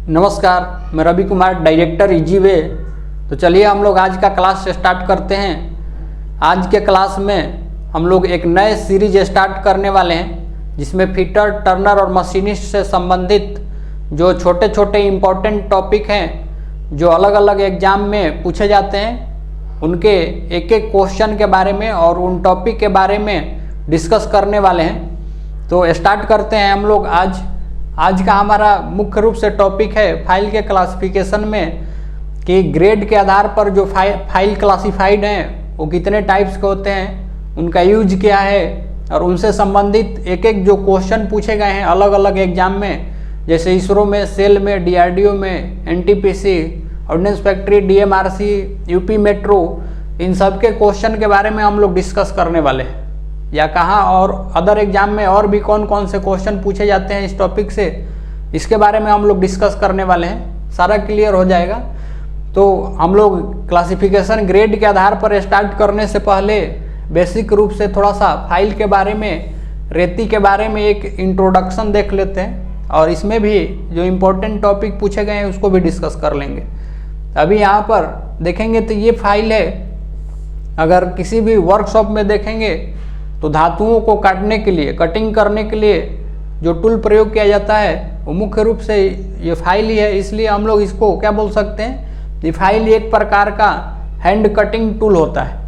नमस्कार, मैं Ravi Kumar, director Easyway. तो चलिए हम लोग आज का क्लास स्टार्ट करते हैं। आज के क्लास में हम लोग एक नए सीरीज स्टार्ट करने वाले हैं जिसमें फिटर, टर्नर और मशीनिस्ट से संबंधित जो छोटे छोटे इम्पोर्टेंट टॉपिक हैं जो अलग अलग एग्जाम में पूछे जाते हैं, उनके एक एक क्वेश्चन के बारे में और उन टॉपिक के बारे में डिस्कस करने वाले हैं। तो स्टार्ट करते हैं हम लोग। आज का हमारा मुख्य रूप से टॉपिक है फाइल के क्लासिफिकेशन में कि ग्रेड के आधार पर जो फाइल क्लासिफाइड हैं वो कितने टाइप्स के होते हैं, उनका यूज क्या है और उनसे संबंधित एक एक जो क्वेश्चन पूछे गए हैं अलग अलग एग्जाम में, जैसे इसरो में, सेल में, डीआरडीओ में, NTPC, ordnance factory, DMRC, UP metro, इन सब के क्वेश्चन के बारे में हम लोग डिस्कस करने वाले हैं। या कहाँ और अदर एग्जाम में और भी कौन कौन से क्वेश्चन पूछे जाते हैं इस टॉपिक से, इसके बारे में हम लोग डिस्कस करने वाले हैं। सारा क्लियर हो जाएगा। तो हम लोग क्लासिफिकेशन ग्रेड के आधार पर स्टार्ट करने से पहले बेसिक रूप से थोड़ा सा फाइल के बारे में, रेती के बारे में एक इंट्रोडक्शन देख लेते हैं और इसमें भी जो इम्पोर्टेंट टॉपिक पूछे गए हैं उसको भी डिस्कस कर लेंगे। अभी यहाँ पर देखेंगे तो ये फाइल है। अगर किसी भी वर्कशॉप में देखेंगे तो धातुओं को काटने के लिए, कटिंग करने के लिए जो टूल प्रयोग किया जाता है वो मुख्य रूप से ये फाइल ही है। इसलिए हम लोग इसको क्या बोल सकते हैं, ये फाइल एक प्रकार का हैंड कटिंग टूल होता है।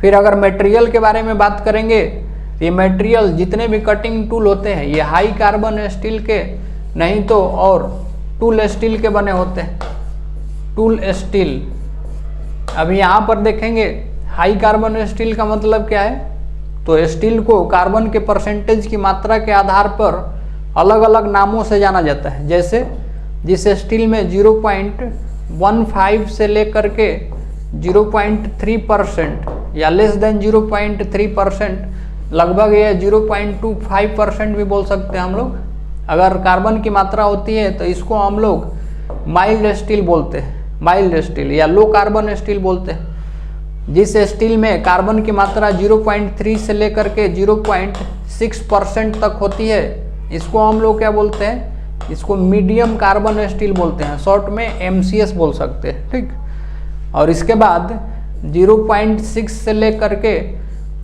फिर अगर मटेरियल के बारे में बात करेंगे तो ये मटेरियल जितने भी कटिंग टूल होते हैं ये हाई कार्बन स्टील के, नहीं तो और टूल स्टील के बने होते हैं, टूल स्टील। अभी यहाँ पर देखेंगे हाई कार्बन स्टील का मतलब क्या है, तो स्टील को कार्बन के परसेंटेज की मात्रा के आधार पर अलग अलग नामों से जाना जाता है। जैसे जिस स्टील में 0.15 से लेकर के 0.3% या लेस देन 0.3%, लगभग ये 0.25% भी बोल सकते हैं हम लोग। अगर कार्बन की मात्रा होती है तो इसको हम लोग माइल्ड स्टील बोलते हैं, माइल्ड स्टील या लो कार्बन स्टील बोलते हैं। जिस स्टील में कार्बन की मात्रा 0.3 से लेकर के 0.6% तक होती है इसको हम लोग क्या बोलते हैं, इसको मीडियम कार्बन स्टील बोलते हैं, शॉर्ट में MCS बोल सकते हैं। ठीक। और इसके बाद 0.6 से लेकर के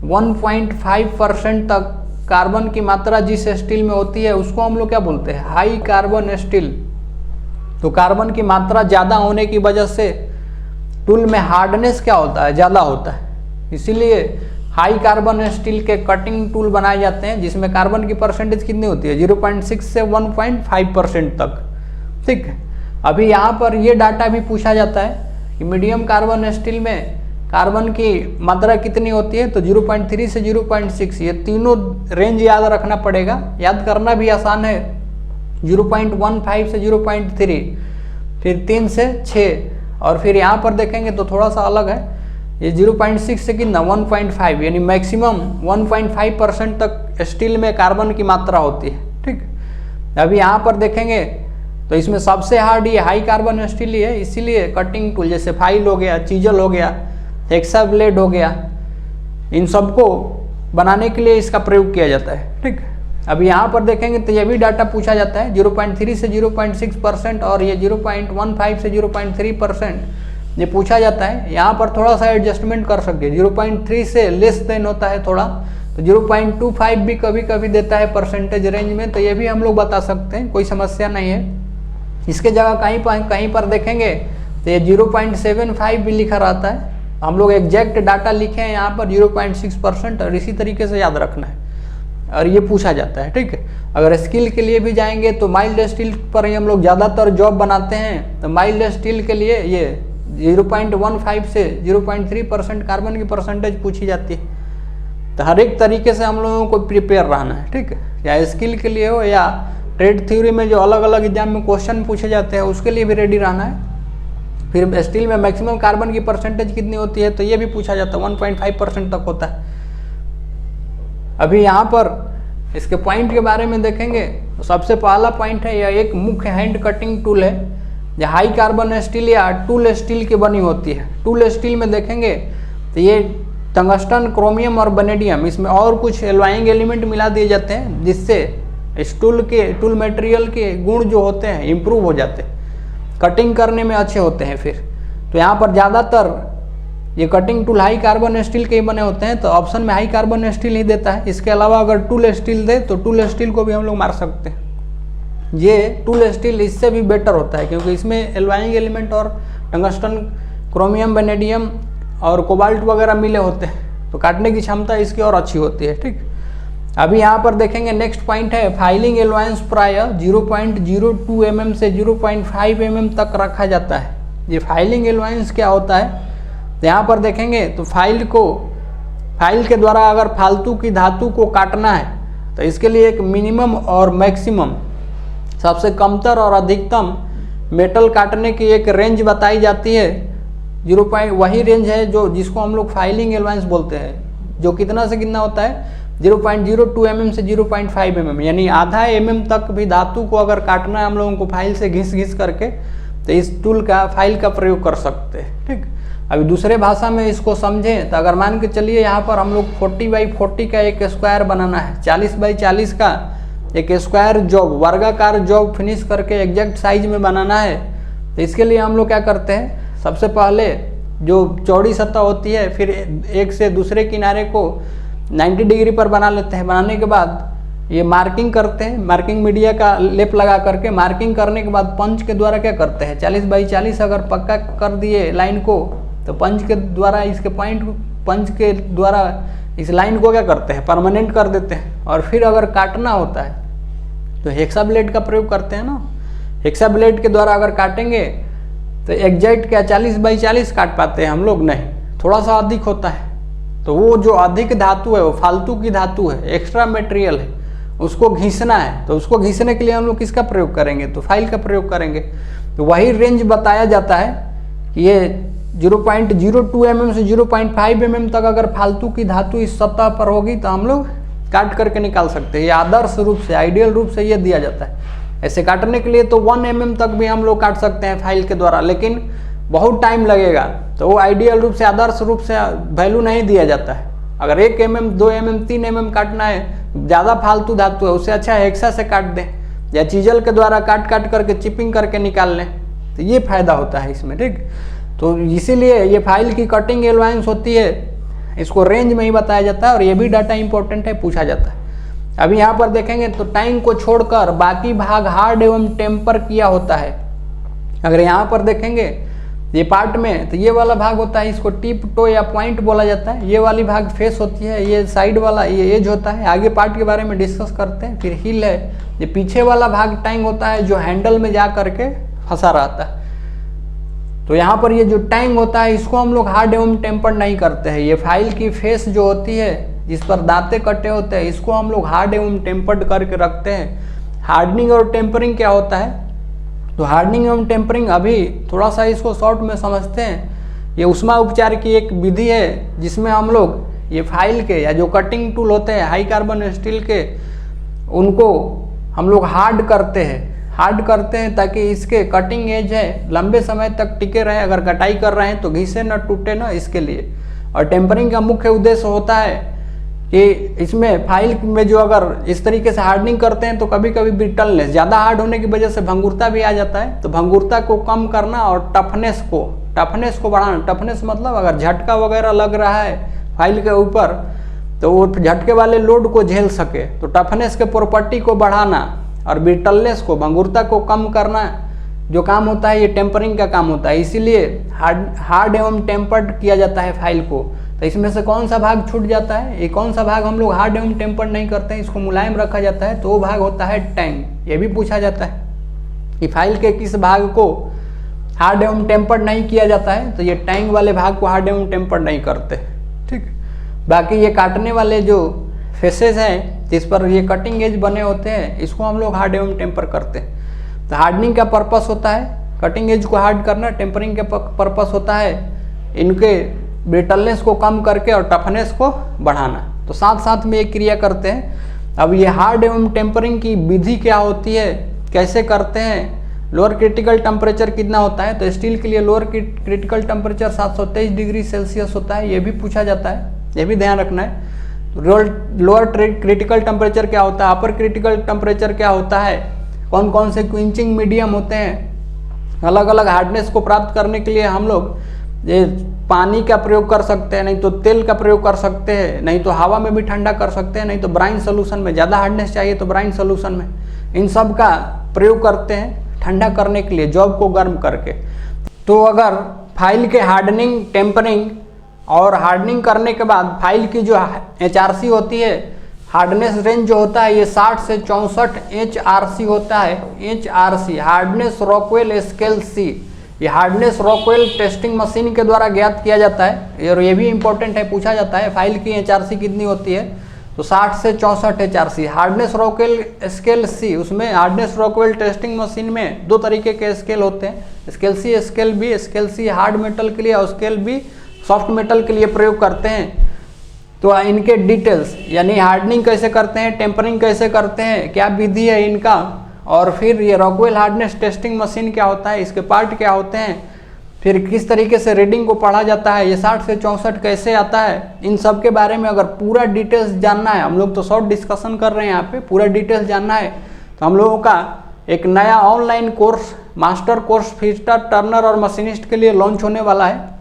1.5% तक कार्बन की मात्रा जिस स्टील में होती है उसको हम लोग क्या बोलते हैं, हाई कार्बन स्टील। तो कार्बन की मात्रा ज़्यादा होने की वजह से टूल में हार्डनेस क्या होता है, ज़्यादा होता है। इसीलिए हाई कार्बन स्टील के कटिंग टूल बनाए जाते हैं जिसमें कार्बन की परसेंटेज कितनी होती है, 0.6 से 1.5% तक। ठीक है। अभी यहाँ पर ये डाटा भी पूछा जाता है कि मीडियम कार्बन स्टील में कार्बन की मात्रा कितनी होती है, तो 0.3 से 0.6, ये तीनों रेंज याद रखना पड़ेगा। याद करना भी आसान है। 0.15 से 0.3, फिर 3 से 6, और फिर यहाँ पर देखेंगे तो थोड़ा सा अलग है। ये 0.6 से कितना 1.5, यानी मैक्सिमम 1.5% तक स्टील में कार्बन की मात्रा होती है। ठीक। अभी यहाँ पर देखेंगे तो इसमें सबसे हार्ड ये हाई कार्बन स्टील ही है। इसीलिए कटिंग टूल जैसे फाइल हो गया, चीजल हो गया, हेक्सा ब्लेड हो गया, इन सबको बनाने के लिए इसका प्रयोग किया जाता है। ठीक। अभी यहाँ पर देखेंगे तो ये भी डाटा पूछा जाता है। 0.3 से 0.6% और ये 0.15 से 0.3% ये पूछा जाता है। यहाँ पर थोड़ा सा एडजस्टमेंट कर सकते हैं। 0.3 से लेस देन होता है थोड़ा, तो 0.25 भी कभी कभी देता है परसेंटेज रेंज में, तो ये भी हम लोग बता सकते हैं, कोई समस्या नहीं है। इसके जगह कहीं पर देखेंगे तो ये 0.75 भी लिखा रहता है। हम लोग एग्जैक्ट डाटा लिखे हैं यहाँ पर 0.6%, और इसी तरीके से याद रखना है और ये पूछा जाता है। ठीक है। अगर स्किल के लिए भी जाएंगे तो माइल्ड स्टील पर ही हम लोग ज़्यादातर जॉब बनाते हैं। तो माइल्ड स्टील के लिए ये 0.15 से 0.3% कार्बन की परसेंटेज पूछी जाती है। तो हर एक तरीके से हम लोगों को प्रिपेयर रहना है। ठीक है। या स्किल के लिए हो या ट्रेड थ्योरी में जो अलग अलग एग्जाम में क्वेश्चन पूछे जाते हैं उसके लिए भी रेडी रहना है। फिर स्टील में मैक्सिमम कार्बन की परसेंटेज कितनी होती है तो ये भी पूछा जाता है, 1.5% तक होता है। अभी यहाँ पर इसके पॉइंट के बारे में देखेंगे तो सबसे पहला पॉइंट है, यह एक मुख्य हैंड कटिंग टूल है जो हाई कार्बन स्टील या टूल स्टील की बनी होती है। टूल स्टील में देखेंगे तो ये टंगस्टन, क्रोमियम और वैनेडियम, इसमें और कुछ एलॉइंग एलिमेंट मिला दिए जाते हैं जिससे इस टूल मटेरियल के गुण जो होते हैं इम्प्रूव हो जाते हैं, कटिंग करने में अच्छे होते हैं फिर। तो यहाँ पर ज़्यादातर ये cutting tool high carbon steel के ही बने होते हैं, तो ऑप्शन में हाई कार्बन स्टील ही देता है। इसके अलावा अगर टूल स्टील दे तो टूल स्टील को भी हम लोग मार सकते हैं। ये टूल स्टील इससे भी बेटर होता है क्योंकि इसमें एल्वाइंग एलिमेंट और टंगस्टन, क्रोमियम, वेनेडियम और कोबाल्ट वगैरह मिले होते हैं, तो काटने की क्षमता इसकी और अच्छी होती है। ठीक, अभी यहाँ पर देखेंगे नेक्स्ट पॉइंट है फाइलिंग एलवांस प्राय 0.02 mm से 0.5 mm तक रखा जाता है। ये फाइलिंग एलवांस क्या होता है, यहाँ पर देखेंगे तो फाइल के द्वारा अगर फालतू की धातु को काटना है तो इसके लिए एक मिनिमम और मैक्सिमम, सबसे कमतर और अधिकतम मेटल काटने की एक रेंज बताई जाती है। वही रेंज है जो जिसको हम लोग फाइलिंग एलवांस बोलते हैं, जो कितना से कितना होता है 0.02 mm से 0.5 mm, यानी आधा mm तक भी धातु को अगर काटना है हम लोगों को फाइल से घिस करके, तो इस टूल का फाइल का प्रयोग कर सकते हैं। ठीक, अभी दूसरे भाषा में इसको समझें तो अगर मान के चलिए यहाँ पर हम लोग 40x40 का एक स्क्वायर बनाना है, 40x40 का एक स्क्वायर जॉब, वर्गाकार जॉब फिनिश करके एग्जैक्ट साइज में बनाना है, तो इसके लिए हम लोग क्या करते हैं, सबसे पहले जो चौड़ी सतह होती है फिर एक से दूसरे किनारे को 90 डिग्री पर बना लेते हैं। बनाने के बाद ये मार्किंग करते हैं, मार्किंग मीडिया का लेप लगा करके मार्किंग करने के बाद पंच के द्वारा क्या करते हैं 40x40 अगर पक्का कर दिए लाइन को, तो पंच के द्वारा इसके पंच के द्वारा इस लाइन को क्या करते हैं परमानेंट कर देते हैं। और फिर अगर काटना होता है तो हेक्सा ब्लेड का प्रयोग करते हैं ना, हेक्सा ब्लेड के द्वारा अगर काटेंगे तो एग्जैक्ट क्या 40x40 काट पाते हैं हम लोग, नहीं, थोड़ा सा अधिक होता है। तो वो जो अधिक धातु है वो फालतू की धातु है, एक्स्ट्रा मटेरियल है, उसको घिसना है, तो उसको घिसने के लिए हम लोग किसका प्रयोग करेंगे, तो फाइल का प्रयोग करेंगे। तो वही रेंज बताया जाता है कि ये 0.02 mm से 0.5 mm तक अगर फालतू की धातु इस सतह पर होगी तो हम लोग काट करके निकाल सकते हैं। ये आदर्श रूप से, आइडियल रूप से ये दिया जाता है। ऐसे काटने के लिए तो 1 mm तक भी हम लोग काट सकते हैं फाइल के द्वारा, लेकिन बहुत टाइम लगेगा, तो वो आइडियल रूप से, आदर्श रूप से वैल्यू नहीं दिया जाता है। अगर 1 mm, 2 mm, 3 mm काटना है, ज़्यादा फालतू धातु है, उससे अच्छा हेक्सा से काट दें या चीजल के द्वारा काट करके चिपिंग करके निकाल लें, तो ये फायदा होता है इसमें। ठीक, तो इसीलिए ये फाइल की कटिंग एलवांस होती है, इसको रेंज में ही बताया जाता है और ये भी डाटा इंपॉर्टेंट है, पूछा जाता है। अभी यहाँ पर देखेंगे तो टैंक को छोड़कर बाकी भाग हार्ड एवं टेम्पर किया होता है। अगर यहाँ पर देखेंगे ये पार्ट में तो ये वाला भाग होता है, इसको टिप टो या पॉइंट बोला जाता है। ये वाली भाग फेस होती है, ये साइड वाला ये एज होता है। आगे पार्ट के बारे में डिस्कस करते हैं। फिर हिल है, ये पीछे वाला भाग टैंक होता है जो हैंडल में जा करके फंसा रहता है। तो यहाँ पर ये जो टैंक होता है इसको हम लोग हार्ड एवं टेम्पर्ड नहीं करते हैं। ये फाइल की फेस जो होती है जिस पर दांते कटे होते हैं, इसको हम लोग हार्ड एवं टेम्पर्ड करके रखते हैं। हार्डनिंग और टेम्परिंग क्या होता है, तो हार्डनिंग एवं टेम्परिंग अभी थोड़ा सा इसको शॉर्ट में समझते हैं। ये उष्मा उपचार की एक विधि है जिसमें हम लोग ये फाइल के या जो कटिंग टूल होते हैं हाई कार्बन स्टील के, उनको हम लोग हार्ड करते हैं ताकि इसके कटिंग एज है लंबे समय तक टिके रहे। अगर कटाई कर रहे हैं तो घिसे न टूटे न, इसके लिए। और टेम्परिंग का मुख्य उद्देश्य होता है कि इसमें फाइल में जो अगर इस तरीके से हार्डनिंग करते हैं तो कभी कभी ब्रिटलनेस, ज़्यादा हार्ड होने की वजह से भंगुरता भी आ जाता है। तो भंगुरता को कम करना और टफनेस को बढ़ाना। टफनेस मतलब अगर झटका वगैरह लग रहा है फाइल के ऊपर तो वो झटके वाले लोड को झेल सके, तो टफनेस के प्रॉपर्टी को बढ़ाना और ब्रिटलनेस को, भंगुरता को कम करना जो काम होता है ये टेम्परिंग का काम होता है। इसीलिए हार्ड एवं टेम्पर्ड किया जाता है फाइल को। तो इसमें से कौन सा भाग छूट जाता है, ये कौन सा भाग हम लोग हार्ड एवं टेम्पर्ड नहीं करते हैं, इसको मुलायम रखा जाता है, तो वो भाग होता है टैंक। ये भी पूछा जाता है कि फाइल के किस भाग को हार्ड एवं टेम्पर्ड नहीं किया जाता है, तो ये टैंक वाले भाग को हार्ड एवं टेम्पर्ड नहीं करते। ठीक, बाकी ये काटने वाले जो फेसेस हैं जिस पर ये कटिंग एज बने होते हैं, इसको हम लोग हार्ड एवं टेम्पर करते हैं। तो हार्डनिंग का पर्पस होता है कटिंग एज को हार्ड करना, टेम्परिंग का पर्पस होता है इनके ब्रिटलनेस को कम करके और टफनेस को बढ़ाना। तो साथ साथ में एक क्रिया करते हैं। अब ये हार्ड एवं टेम्परिंग की विधि क्या होती है, कैसे करते हैं, लोअर क्रिटिकल टेम्परेचर कितना होता है, तो स्टील के लिए lower critical temperature 723 degree Celsius होता है। ये भी पूछा जाता है, ये भी ध्यान रखना है। लोअर क्रिटिकल टेम्परेचर क्या होता है, अपर क्रिटिकल टेम्परेचर क्या होता है, कौन कौन से क्विंचिंग मीडियम होते हैं, अलग अलग हार्डनेस को प्राप्त करने के लिए हम लोग ये पानी का प्रयोग कर सकते हैं, नहीं तो तेल का प्रयोग कर सकते हैं, नहीं तो हवा में भी ठंडा कर सकते हैं, नहीं तो ब्राइन सोल्यूशन में, ज़्यादा हार्डनेस चाहिए तो ब्राइन सोल्यूशन में, इन सब का प्रयोग करते हैं ठंडा करने के लिए, जॉब को गर्म करके। तो अगर फाइल के हार्डनिंग, टेम्परिंग और हार्डनिंग करने के बाद फाइल की जो HRC होती है, हार्डनेस रेंज जो होता है ये 60 से 64 HRC होता है। HRC hardness Rockwell scale C, ये हार्डनेस रॉकवेल टेस्टिंग मशीन के द्वारा ज्ञात किया जाता है और ये भी इंपॉर्टेंट है, पूछा जाता है फाइल की HRC कितनी होती है, तो 60 से 64 HRC। Hardness Rockwell scale C, उसमें हार्डनेस रॉकवेल टेस्टिंग मशीन में दो तरीके के स्केल होते हैं, scale C, scale B। Scale C hard metal के लिए और स्केल B सॉफ्ट मेटल के लिए प्रयोग करते हैं। तो इनके डिटेल्स यानी हार्डनिंग कैसे करते हैं, टेम्परिंग कैसे करते हैं, क्या विधि है इनका, और फिर ये रॉकवेल हार्डनेस टेस्टिंग मशीन क्या होता है, इसके पार्ट क्या होते हैं, फिर किस तरीके से रीडिंग को पढ़ा जाता है, ये 60 से 64 कैसे आता है, इन सब के बारे में अगर पूरा डिटेल्स जानना है, हम लोग तो शॉर्ट डिस्कशन कर रहे हैं यहाँ पे, पूरा डिटेल्स जानना है तो हम लोगों का एक नया online course, master course fitter, Turner और मशीनिस्ट के लिए लॉन्च होने वाला है।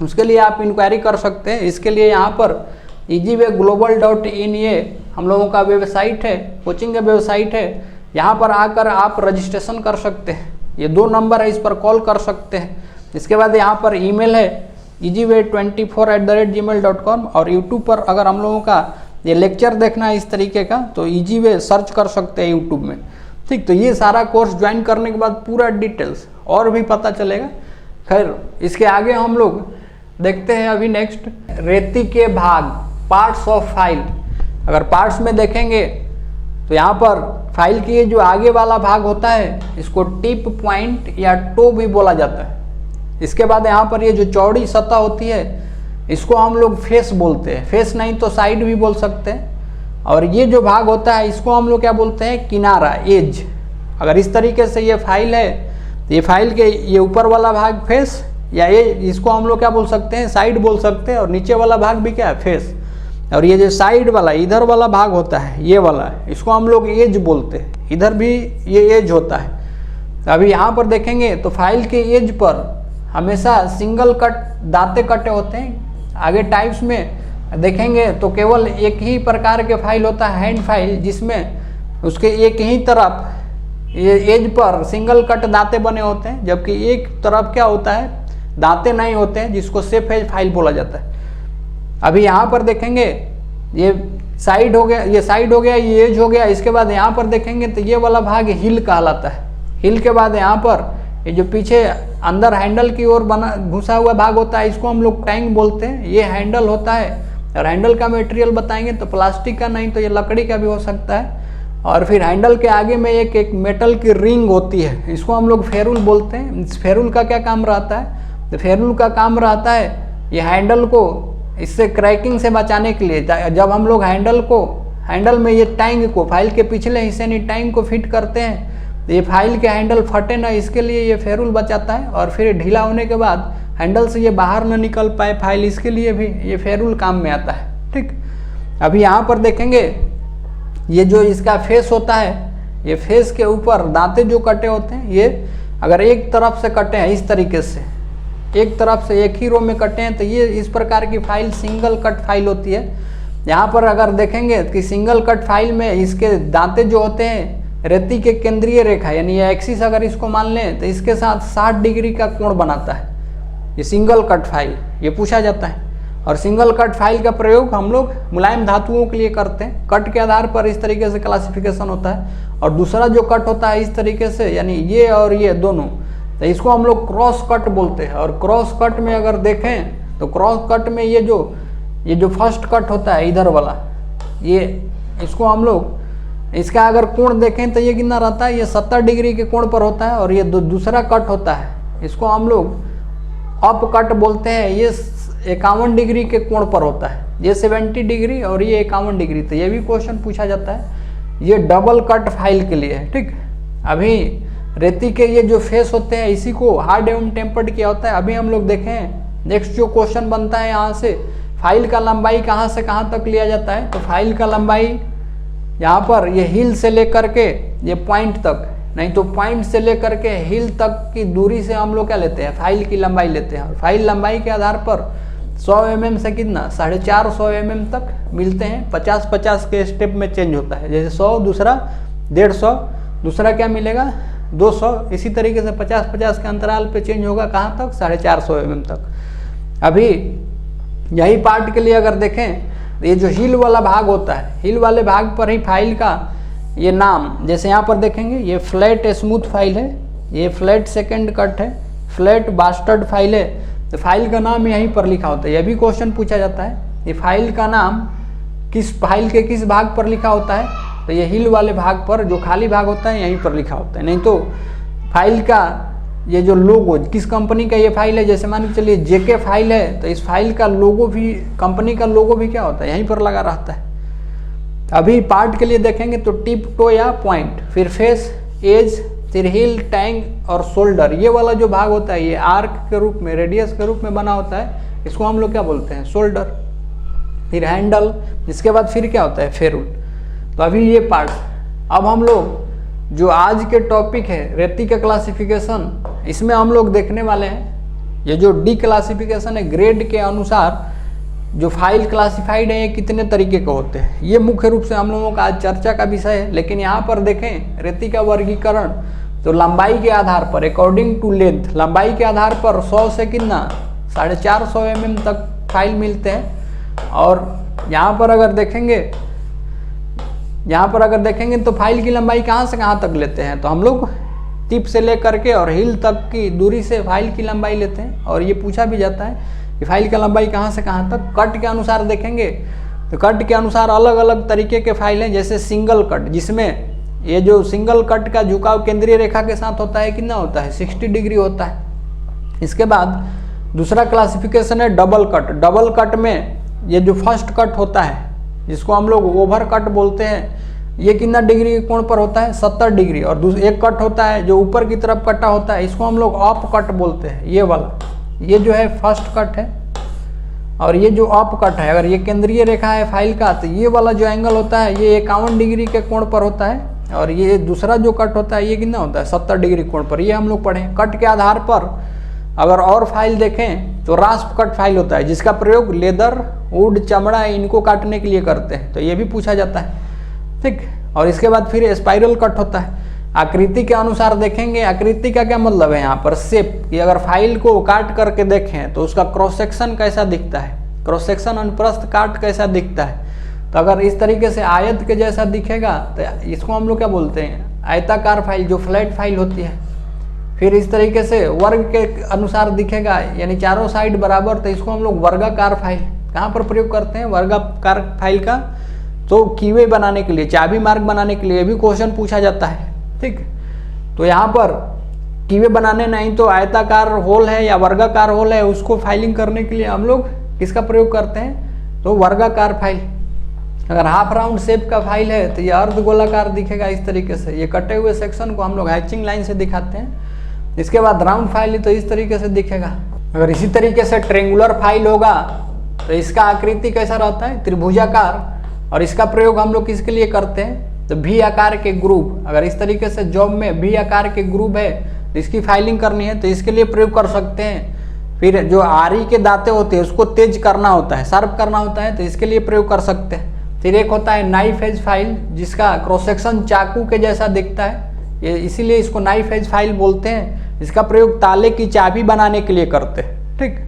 उसके लिए आप इंक्वायरी कर सकते हैं। इसके लिए यहाँ पर easyWayglobal.in ये हम लोगों का वेबसाइट है, कोचिंग का वेबसाइट है, यहाँ पर आकर आप रजिस्ट्रेशन कर सकते हैं। ये 2 नंबर है, इस पर कॉल कर सकते हैं। इसके बाद यहाँ पर ईमेल है easyway24@gmail.com और यूट्यूब पर अगर हम लोगों का ये लेक्चर देखना है इस तरीके का तो easyway सर्च कर सकते हैं यूट्यूब में। ठीक, तो ये सारा कोर्स ज्वाइन करने के बाद पूरा डिटेल्स और भी पता चलेगा। खैर, इसके आगे हम लोग देखते हैं अभी नेक्स्ट रेती के भाग, पार्ट्स ऑफ फाइल। अगर पार्ट्स में देखेंगे तो यहाँ पर फाइल की ये जो आगे वाला भाग होता है इसको टिप पॉइंट या टो भी बोला जाता है। इसके बाद यहाँ पर ये जो चौड़ी सतह होती है इसको हम लोग फेस बोलते हैं, फेस नहीं तो साइड भी बोल सकते हैं। और ये जो भाग होता है इसको हम लोग क्या बोलते हैं, किनारा, एज। अगर इस तरीके से ये फाइल है तो ये फाइल के ये ऊपर वाला भाग फेस या ये, इसको हम लोग क्या बोल सकते हैं, साइड बोल सकते हैं, और नीचे वाला भाग भी क्या है, फेस। और ये जो साइड वाला इधर वाला भाग होता है ये वाला, इसको हम लोग एज बोलते हैं, इधर भी ये एज होता है। तो अभी यहाँ पर देखेंगे तो फाइल के एज पर हमेशा सिंगल कट दांते कटे होते हैं। आगे टाइप्स में देखेंगे तो केवल एक ही प्रकार के फाइल होता है, हैंड फाइल, जिसमें उसके एक ही तरफ ये एज पर सिंगल कट दांते बने होते हैं, जबकि एक तरफ क्या होता है, दांते नहीं होते हैं, जिसको सेफ एज फाइल बोला जाता है। अभी यहाँ पर देखेंगे ये साइड हो गया, ये साइड हो गया, ये एज हो गया। इसके बाद यहाँ पर देखेंगे तो ये वाला भाग हिल कहलाता है। हिल के बाद यहाँ पर ये जो पीछे अंदर हैंडल की ओर बना घुसा हुआ भाग होता है इसको हम लोग टैंक बोलते हैं। ये हैंडल होता है और हैंडल का मटेरियल बताएंगे तो प्लास्टिक का नहीं तो ये लकड़ी का भी हो सकता है। और फिर हैंडल के आगे में एक मेटल की रिंग होती है, इसको हम लोग फेरुल बोलते हैं। इस फेरुल का क्या काम रहता है, तो फेरुल का काम रहता है ये हैंडल को इससे क्रैकिंग से बचाने के लिए। जब हम लोग हैंडल में ये टैंक को, फाइल के पिछले हिस्से में टैंक को फिट करते हैं तो ये फाइल के हैंडल फटे ना, इसके लिए ये फेरुल बचाता है। और फिर ढीला होने के बाद हैंडल से ये बाहर ना निकल पाए फाइल, इसके लिए भी ये फेरुल काम में आता है। ठीक, अभी यहाँ पर देखेंगे ये जो इसका फेस होता है, ये फेस के ऊपर दांते जो कटे होते हैं, ये अगर एक तरफ से कटे हैं इस तरीके से, एक तरफ से एक ही रो में कटे हैं तो ये इस प्रकार की फाइल सिंगल कट फाइल होती है। यहाँ पर अगर देखेंगे कि सिंगल कट फाइल में इसके दांते जो होते हैं रेती के केंद्रीय रेखा यानी ये एक्सिस अगर इसको मान लें तो इसके साथ 60 डिग्री का कोण बनाता है। ये सिंगल कट फाइल ये पूछा जाता है। और सिंगल कट फाइल का प्रयोग हम लोग मुलायम धातुओं के लिए करते हैं। कट के आधार पर इस तरीके से क्लासिफिकेशन होता है। और दूसरा जो कट होता है इस तरीके से यानी ये और ये दोनों, तो इसको हम लोग क्रॉस कट बोलते हैं। और क्रॉस कट में अगर देखें तो क्रॉस कट में ये जो फर्स्ट कट होता है इधर वाला, ये इसको हम लोग इसका अगर कोण देखें तो ये कितना रहता है, ये 70 डिग्री के कोण पर होता है। और ये दूसरा कट होता है इसको हम लोग अप कट बोलते हैं, ये 51 डिग्री के कोण पर होता है। ये 70 डिग्री और ये 51 डिग्री। तो ये भी क्वेश्चन पूछा जाता है। ये डबल कट फाइल के लिए है। ठीक, अभी रेती के ये जो फेस होते हैं इसी को हार्ड एवं टेम्पर्ड किया होता है। अभी हम लोग देखें नेक्स्ट जो क्वेश्चन बनता है यहाँ से फाइल का लंबाई कहाँ से कहाँ तक लिया जाता है? तो फाइल का लंबाई यहाँ पर ये हिल से लेकर के ये पॉइंट तक, नहीं तो पॉइंट से लेकर के हिल तक की दूरी से हम लोग क्या लेते हैं? फाइल की लंबाई लेते हैं। और फाइल लंबाई के आधार पर 100 mm से कितना 450 mm तक मिलते हैं। 50-50 के स्टेप में चेंज होता है, जैसे 100 दूसरा 150, दूसरा क्या मिलेगा 200, इसी तरीके से 50-50 के अंतराल पे चेंज होगा कहाँ तक? 450 mm तक। अभी यही पार्ट के लिए अगर देखें तो ये जो हिल वाला भाग होता है, हिल वाले भाग पर ही फाइल का ये नाम, जैसे यहाँ पर देखेंगे ये फ्लैट स्मूथ फाइल है, ये फ्लैट सेकंड कट है, फ्लैट बास्टर्ड फाइल है, तो फाइल का नाम यहीं पर लिखा होता है। यह भी क्वेश्चन पूछा जाता है, ये फाइल का नाम किस फाइल के किस भाग पर लिखा होता है? तो ये हिल वाले भाग पर, जो खाली भाग होता है यहीं पर लिखा होता है। नहीं तो फाइल का ये जो लोगो, किस कंपनी का ये फाइल है, जैसे मान के चलिए जेके फाइल है, तो इस फाइल का लोगो भी, कंपनी का लोगो भी क्या होता है? यहीं पर लगा रहता है। अभी पार्ट के लिए देखेंगे तो टिप, टो या पॉइंट, फिर फेस, एज, फिर हिल, टैंक और शोल्डर, ये वाला जो भाग होता है ये आर्क के रूप में, रेडियस के रूप में बना होता है, इसको हम लोग क्या बोलते हैं? शोल्डर। फिर हैंडल, इसके बाद फिर क्या होता है? फेरुल। तो अभी ये पार्ट, अब हम लोग जो आज के टॉपिक है रेती का क्लासिफिकेशन, इसमें हम लोग देखने वाले हैं ये जो डी क्लासिफिकेशन है, ग्रेड के अनुसार जो फाइल क्लासिफाइड है ये कितने तरीके के होते हैं, ये मुख्य रूप से हम लोगों का आज चर्चा का विषय है। लेकिन यहाँ पर देखें रेती का वर्गीकरण, तो लंबाई के आधार पर, अकॉर्डिंग टू लेंथ, लंबाई के आधार पर 100 से कितना 450 mm तक फाइल मिलते हैं। और यहाँ पर अगर देखेंगे तो फाइल की लंबाई कहाँ से कहाँ तक लेते हैं? तो हम लोग टिप से लेकर के और हिल तक की दूरी से फाइल की लंबाई लेते हैं। और ये पूछा भी जाता है कि फाइल का लंबाई कहाँ से कहाँ तक। कट के अनुसार देखेंगे तो कट के अनुसार अलग अलग तरीके के फाइल हैं, जैसे सिंगल कट, जिसमें ये जो सिंगल कट का झुकाव केंद्रीय रेखा के साथ होता है, कितना होता है? 60 डिग्री होता है। इसके बाद दूसरा क्लासिफिकेशन है डबल कट। डबल कट में ये जो फर्स्ट कट होता है, जिसको हम लोग ओवर कट बोलते हैं, ये कितना डिग्री के कोण पर होता है? 70 डिग्री। और एक कट होता है जो ऊपर की तरफ कटा होता है, इसको हम लोग अप कट बोलते हैं, ये वाला, ये जो है फर्स्ट कट है। और ये जो अप कट है, अगर ये केंद्रीय रेखा है फाइल का, तो ये वाला जो एंगल होता है ये 51 डिग्री के कोण पर होता है। और ये दूसरा जो कट होता है ये कितना होता है? 70 डिग्री कोण पर। ये हम लोग पढ़ें। कट के आधार पर अगर और फाइल देखें तो रास्प कट फाइल होता है, जिसका प्रयोग लेदर, वुड, चमड़ा इनको काटने के लिए करते हैं, तो ये भी पूछा जाता है, ठीक। और इसके बाद फिर स्पाइरल कट होता है। आकृति के अनुसार देखेंगे, आकृति का क्या मतलब है यहाँ पर? शेप, कि अगर फाइल को काट करके देखें तो उसका क्रॉस सेक्शन कैसा दिखता है, क्रॉस सेक्शन अनुप्रस्थ काट कैसा दिखता है। तो अगर इस तरीके से आयत के जैसा दिखेगा तो इसको हम लोग क्या बोलते हैं? आयताकार फाइल, जो फ्लैट फाइल होती है। फिर इस तरीके से वर्ग के अनुसार दिखेगा, यानी चारों साइड बराबर, तो इसको हम लोग वर्गाकार फाइल कहाँ पर प्रयोग करते हैं? वर्गाकार फाइल का तो कीवे बनाने के लिए, चाबी मार्ग बनाने के लिए भी क्वेश्चन पूछा जाता है, ठीक। तो यहाँ पर कीवे बनाने, नहीं तो आयताकार होल है या वर्गाकार होल है, उसको फाइलिंग करने के लिए हम लोग किसका प्रयोग करते हैं? तो वर्गाकार फाइल। अगर हाफ राउंड शेप का फाइल है तो ये अर्ध गोलाकार दिखेगा इस तरीके से। ये कटे हुए सेक्शन को हम लोग हैचिंग लाइन से दिखाते हैं। इसके बाद राउंड फाइल है तो इस तरीके से दिखेगा। अगर इसी तरीके से ट्रेंगुलर फाइल होगा तो इसका आकृति कैसा रहता है? त्रिभुजाकार। और इसका प्रयोग हम लोग किसके लिए करते हैं? तो भी आकार के ग्रुप, अगर इस तरीके से जॉब में भी आकार के ग्रुप है तो इसकी फाइलिंग करनी है तो इसके लिए प्रयोग कर सकते हैं। फिर जो आरी के दांते होते हैं उसको तेज करना होता है, शार्प करना होता है, तो इसके लिए प्रयोग कर सकते हैं। फिर एक होता है नाइफ एज फाइल, जिसका क्रॉस सेक्शन चाकू के जैसा दिखता है, ये इसीलिए इसको नाइफ एज फाइल बोलते हैं। इसका प्रयोग ताले की चाबी बनाने के लिए करते हैं, ठीक।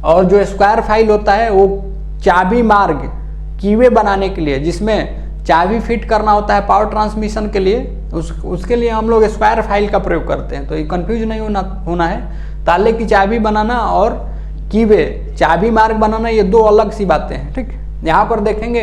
और जो स्क्वायर फाइल होता है वो चाबी मार्ग, कीवे बनाने के लिए, जिसमें चाबी फिट करना होता है पावर ट्रांसमिशन के लिए, उसके लिए हम लोग स्क्वायर फाइल का प्रयोग करते हैं। तो ये कंफ्यूज नहीं होना है। ताले की चाबी बनाना और कीवे, चाबी मार्ग बनाना, ये दो अलग सी बातें हैं, ठीक। यहाँ पर देखेंगे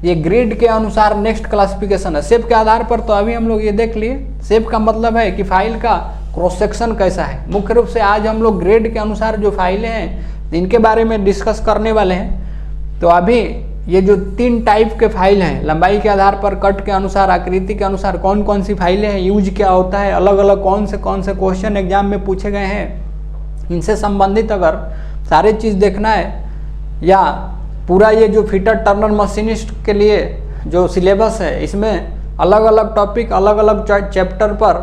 ये ग्रिड के अनुसार नेक्स्ट क्लासिफिकेशन है। शेप के आधार पर तो अभी हम लोग ये देख लिए। शेप का मतलब है कि फाइल का क्रॉस सेक्शन कैसा है। मुख्य रूप से आज हम लोग ग्रेड के अनुसार जो फाइलें हैं इनके बारे में डिस्कस करने वाले हैं। तो अभी ये जो 3 टाइप के फाइल हैं, लंबाई के आधार पर, कट के अनुसार, आकृति के अनुसार कौन कौन सी फाइलें हैं, यूज क्या होता है, अलग अलग कौन से क्वेश्चन एग्जाम में पूछे गए हैं, इनसे संबंधित अगर सारे चीज़ देखना है या पूरा ये जो फिटर टर्नर मशीनिस्ट के लिए जो सिलेबस है, इसमें अलग अलग टॉपिक, अलग अलग चैप्टर पर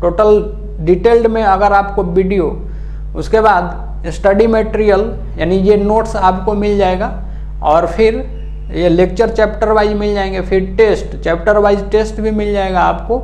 टोटल डिटेल्ड में अगर आपको वीडियो, उसके बाद स्टडी मटेरियल यानी ये नोट्स आपको मिल जाएगा, और फिर ये लेक्चर चैप्टर वाइज मिल जाएंगे, फिर टेस्ट चैप्टर वाइज टेस्ट भी मिल जाएगा आपको,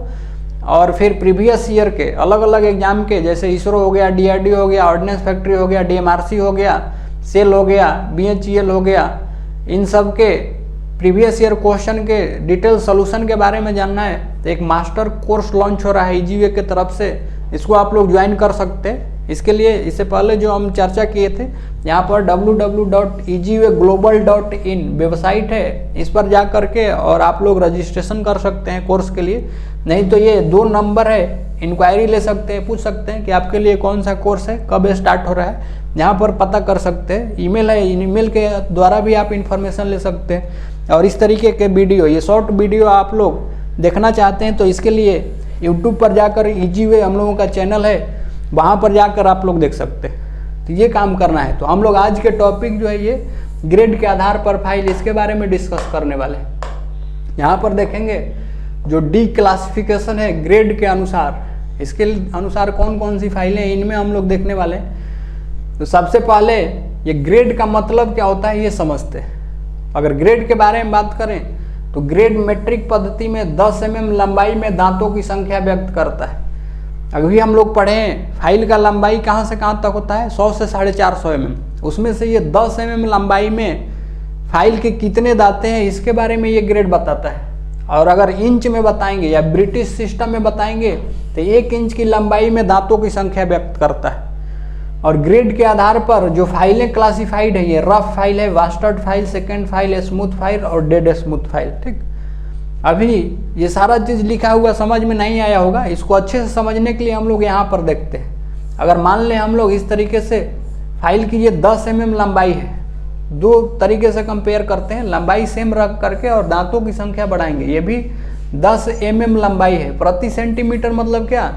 और फिर प्रीवियस ईयर के अलग अलग एग्जाम के, जैसे इसरो हो गया, DRDO हो गया, ऑर्डिनेंस फैक्ट्री हो गया, DMRC हो गया, सेल हो गया, BHEL हो गया, इन सब के प्रीवियस ईयर क्वेश्चन के डिटेल सोल्यूशन के बारे में जानना है तो एक मास्टर कोर्स लॉन्च हो रहा है EasyWay की तरफ से, इसको आप लोग ज्वाइन कर सकते हैं। इसके लिए इससे पहले जो हम चर्चा किए थे, यहाँ पर www.easyWayglobal.in वेबसाइट है, इस पर जा करके और आप लोग रजिस्ट्रेशन कर सकते हैं कोर्स के लिए। नहीं तो ये 2 नंबर है, इंक्वायरी ले सकते हैं, पूछ सकते हैं कि आपके लिए कौन सा कोर्स है, कब स्टार्ट हो रहा है, यहाँ पर पता कर सकते हैं। ईमेल है, ईमेल के द्वारा भी आप इंफॉर्मेशन ले सकते हैं। और इस तरीके के वीडियो, ये शॉर्ट वीडियो आप लोग देखना चाहते हैं तो इसके लिए यूट्यूब पर जाकर EasyWay हम लोगों का चैनल है, वहाँ पर जाकर आप लोग देख सकते हैं। तो ये काम करना है। तो हम लोग आज के टॉपिक जो है ये ग्रेड के आधार पर फाइल, इसके बारे में डिस्कस करने वाले हैं। यहाँ पर देखेंगे जो डी क्लासिफिकेशन है ग्रेड के अनुसार, इसके अनुसार कौन कौन सी फाइलें हैं, इनमें हम लोग देखने वाले हैं। तो सबसे पहले ये ग्रेड का मतलब क्या होता है ये समझते हैं। अगर ग्रेड के बारे में बात करें तो ग्रेड मेट्रिक पद्धति में 10 mm लंबाई में दांतों की संख्या व्यक्त करता है। अभी हम लोग पढ़े हैं फाइल का लंबाई कहाँ से कहाँ तक होता है, 100 से 450 mm, उसमें से ये 10 mm लंबाई में फाइल के कितने दांते हैं इसके बारे में ये ग्रेड बताता है। और अगर इंच में बताएंगे या ब्रिटिश सिस्टम में बताएंगे तो 1 इंच की लंबाई में दांतों की संख्या व्यक्त करता है। और ग्रेड के आधार पर जो फाइलें क्लासिफाइड है, ये रफ फाइल है, bastard file, second file, smooth file और डेड स्मूथ फाइल। ठीक, अभी ये सारा चीज़ लिखा हुआ समझ में नहीं आया होगा, इसको अच्छे से समझने के लिए हम लोग यहाँ पर देखते हैं। अगर मान लें हम लोग इस तरीके से फाइल की ये 10 mm लंबाई है, 2 तरीके से कंपेयर करते हैं, लंबाई सेम रख करके और दांतों की संख्या बढ़ाएंगे। ये भी 10 mm लंबाई है, प्रति सेंटीमीटर मतलब क्या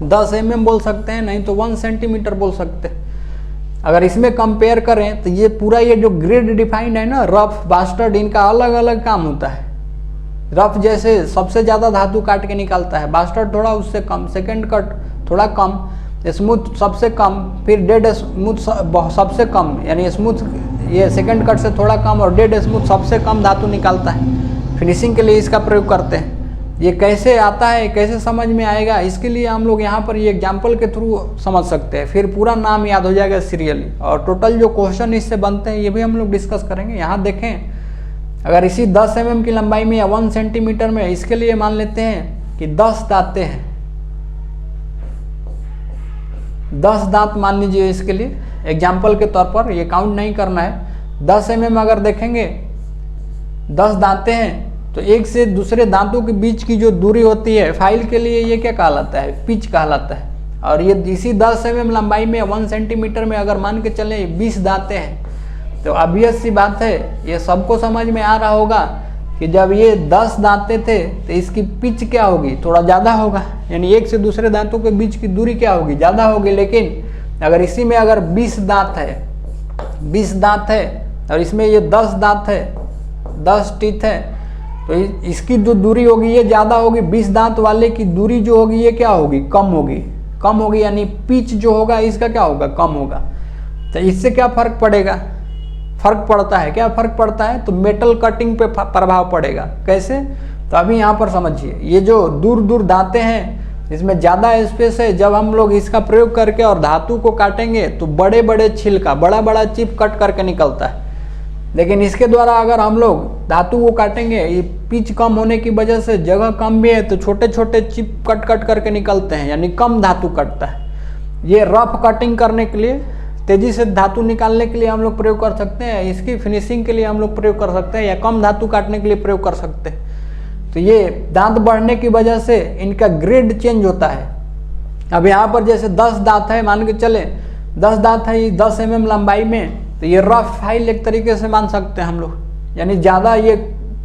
10 mm बोल सकते हैं, नहीं तो 1 सेंटीमीटर बोल सकते हैं। अगर इसमें कंपेयर करें तो ये पूरा ये जो ग्रेड डिफाइंड है ना, रफ, बास्टर्ड, इनका अलग अलग काम होता है। रफ जैसे सबसे ज़्यादा धातु काट के निकालता है, बास्टर्ड थोड़ा उससे कम, सेकंड कट थोड़ा कम, स्मूथ सबसे कम, फिर डेड स्मूथ सबसे कम, यानी स्मूथ ये सेकंड कट से थोड़ा कम और डेड स्मूथ सबसे कम धातु निकालता है। फिनिशिंग के लिए इसका प्रयोग करते हैं। ये कैसे आता है, कैसे समझ में आएगा, इसके लिए हम लोग यहाँ पर ये एग्जाम्पल के थ्रू समझ सकते हैं, फिर पूरा नाम याद हो जाएगा सीरियली। और टोटल जो क्वेश्चन इससे बनते हैं ये भी हम लोग डिस्कस करेंगे। यहाँ देखें, अगर इसी 10 mm की लंबाई में या 1 सेंटीमीटर में, इसके लिए मान लेते हैं कि 10 दांतें हैं, 10 दांत मान लीजिए इसके लिए एग्जाम्पल के तौर पर, ये काउंट नहीं करना है। 10 mm अगर देखेंगे 10 दांतें हैं तो एक से दूसरे दांतों के बीच की जो दूरी होती है फाइल के लिए ये क्या कहलाता है, पिच कहलाता है। और ये इसी 10 mm लंबाई में 1 सेंटीमीटर में अगर मान के चले 20 दांतें हैं तो ऑब्वियस सी बात है, ये सबको समझ में आ रहा होगा कि जब ये 10 दांतें थे तो इसकी पिच क्या होगी, थोड़ा ज़्यादा होगा, यानी एक से दूसरे दांतों के बीच की दूरी क्या होगी, ज़्यादा होगी। लेकिन अगर इसी में अगर 20 दांत है, 20 दांत है और इसमें ये 10 दांत है, 10 टीथ है, तो इसकी जो दूरी होगी ये ज़्यादा होगी। 20 दांत वाले की दूरी जो होगी ये क्या होगी, कम होगी, कम होगी, यानी पिच जो होगा इसका क्या होगा, कम होगा। तो इससे क्या फ़र्क पड़ेगा, फर्क पड़ता है, क्या फ़र्क पड़ता है, तो मेटल कटिंग पे प्रभाव पड़ेगा। कैसे, तो अभी यहाँ पर समझिए, ये जो दूर दूर दांतें हैं इसमें ज़्यादा स्पेस है, जब हम लोग इसका प्रयोग करके और धातु को काटेंगे तो बड़े बड़े छिलका, बड़ा बड़ा चिप कट करके निकलता है। लेकिन इसके द्वारा अगर हम लोग धातु को काटेंगे, ये पिच कम होने की वजह से जगह कम भी है तो छोटे छोटे चिप कट कट करके निकलते हैं, यानी कम धातु कटता है। ये रफ कटिंग करने के लिए, तेजी से धातु निकालने के लिए हम लोग प्रयोग कर सकते हैं, इसकी फिनिशिंग के लिए हम लोग प्रयोग कर सकते हैं, या कम धातु काटने के लिए प्रयोग कर सकते हैं। तो ये दांत बढ़ने की वजह से इनका ग्रेड चेंज होता है। अब यहाँ पर जैसे 10 दांत है, मान के चले 10 दांत है 10 mm लंबाई में, तो ये रफ फाइल एक तरीके से मान सकते हैं हम लोग, यानी ज़्यादा ये